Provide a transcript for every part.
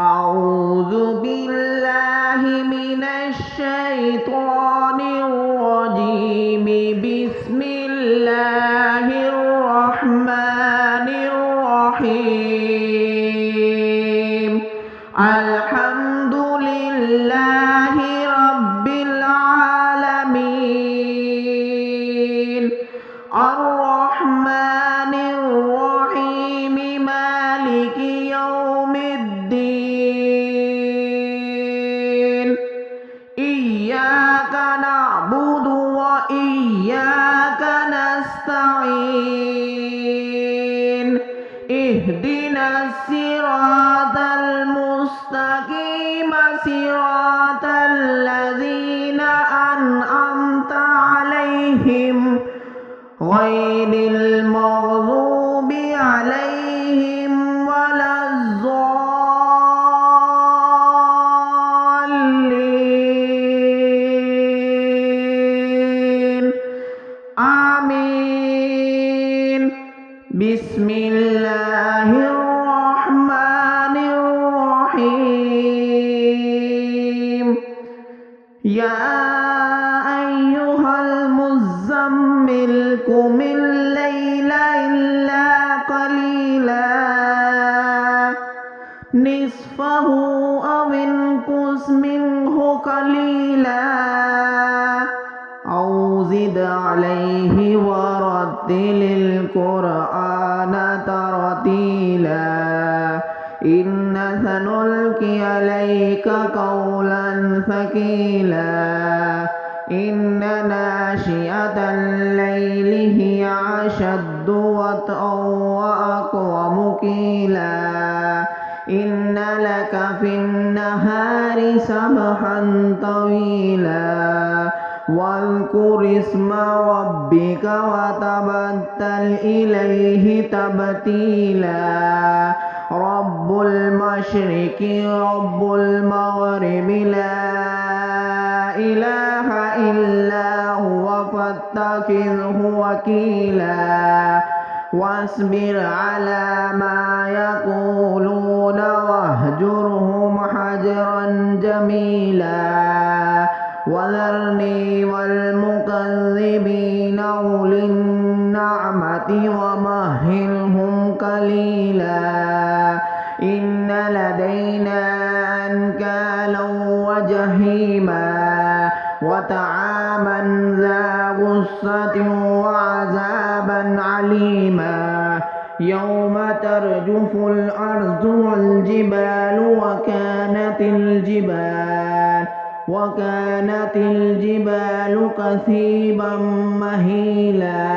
أعوذ بالله من الشيطان الرجيم. بسم الله الرحمن الرحيم. الحمد لله رب العالمين. الرحمن الرحيم مالك يوم الدين. إياك نعبد وإياك نستعين. اهدنا الصراط المستقيم صراط الذين أنعمت عليهم غير المغضوب عليهم ولا الضالين. آمين. بسم الله الرحمن الرحيم. يا أيها المزمل قم الليل إلا قليلا نصفه أو انقص منه قليلا أو زد عليه ورتل القرآن ترتيلا. إنا سنلقي عليك قولا ثقيلا. إن ناشئة الليل هي أشد وطئا وأقوم قيلا. إن لك في النهار سبحا طويلا. واذكر اسم ربك وتبتل إليه تبتيلا. رب المشرق رب المغرب لا إله إلا هو فاتخذه وكيلا. واصبر على ما يقولون واهجرهم حجرا جميلا. وذرني والمكذبين أولي النعمة ومهلهم قليلا. إن لدينا أنكالا وجحيما وطعاما ذا غصة وعذابا عليما. يوم ترجف الأرض والجبال وكانت الجبال كثيبا مهيلا.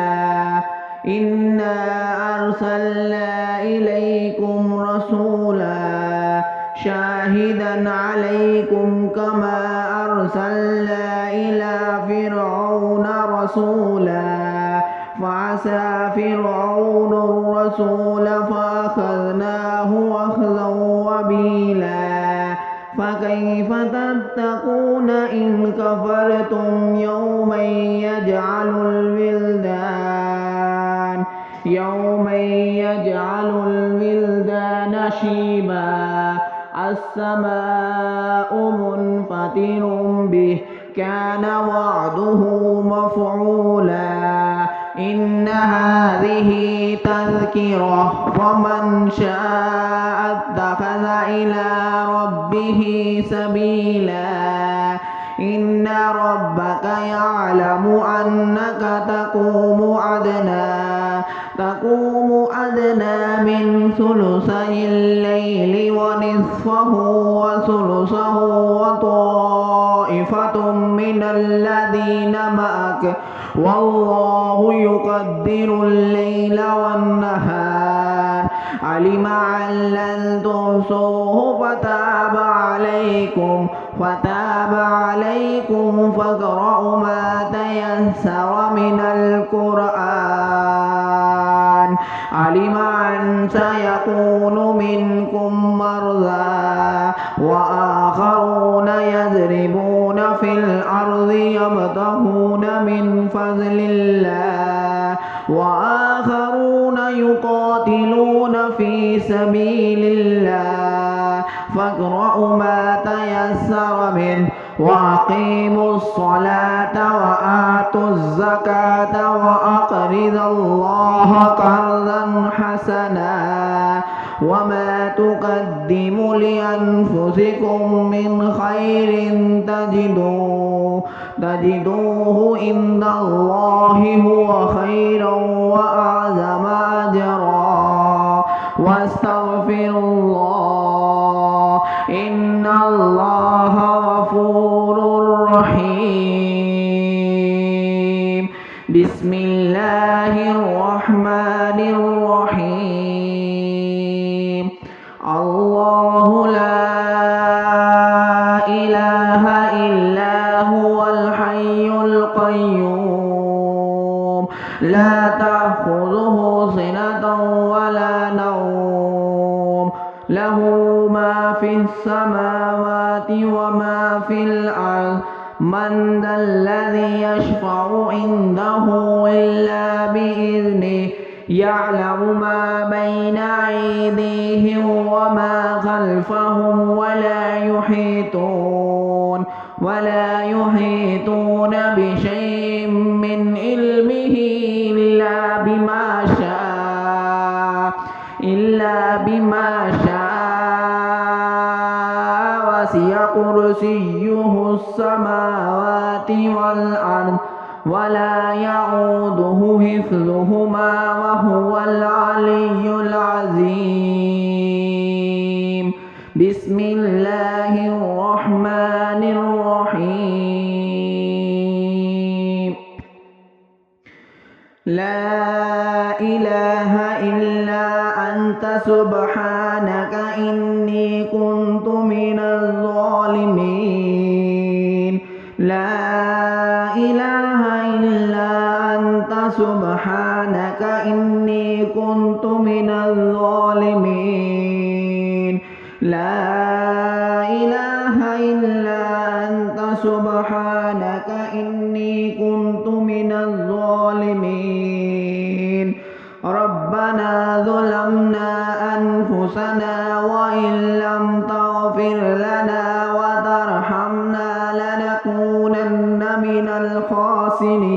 إنا أرسلنا إليكم رسولا شاهدا عليكم كما أرسلنا إلى فرعون رسولا. فعصى فرعون الرسول فأخذناه أخذا وبيلا. فكيف تتقون إن كفرتم يوما يجعل الولدان شيبا. السماء منفطر به كان وعده مفعولا. إن هذه تذكرة فمن شاء اتخذ إلى ربه سبيلا. إن ربك يعلم أنك تقوم أدنى من ثلثي الليل ونصفه وثلثه وطائفة من الذين معك والله يقدر الليل والنهار. علم أن لن تحصوه فتاب عليكم فاقرؤوا ما تيسر من القرآن. علم أن سيكون منكم مرضى وآخرون يضربون في الأرض يبتغون من فضل الله وآخرون يقاتلون في سبيل الله فاقرأوا ما تيسر منه وأقيموا الصلاة وآتوا الزكاة وأقرضوا الله قرضا حسنا وما تقدموا لأنفسكم من خير تجدوه عند الله هو خيرا وأعظم أجرا واستغفروا الله إن الله غفور رحيم. بسم الله الرحمن الرحيم. الله لا إله إلا هو الحي القيوم لا تأخذه سنة ولا نوم له ما في السماوات وما في الأرض من ذا الذي يشفع عنده إلا بإذنه يعلم ما بين أيديهم وما خلفهم ولا يحيطون بشيء من علمه إلا بما شاء وسع كرسيه السماوات والأرض ولا يعوده حفظهما وهو العلي العظيم. بسم الله الرحمن الرحيم. لا إله إلا أنت سبحانك إني كنت من الظالمين. لا إله إلا أنت سبحانك إني كنت من الظالمين. لا إله إلا أنت سبحانك إني كنت من الظالمين. ربنا ظلمنا أنفسنا وإن لم تغفر لنا وترحمنا لنكونن من الخاسرين.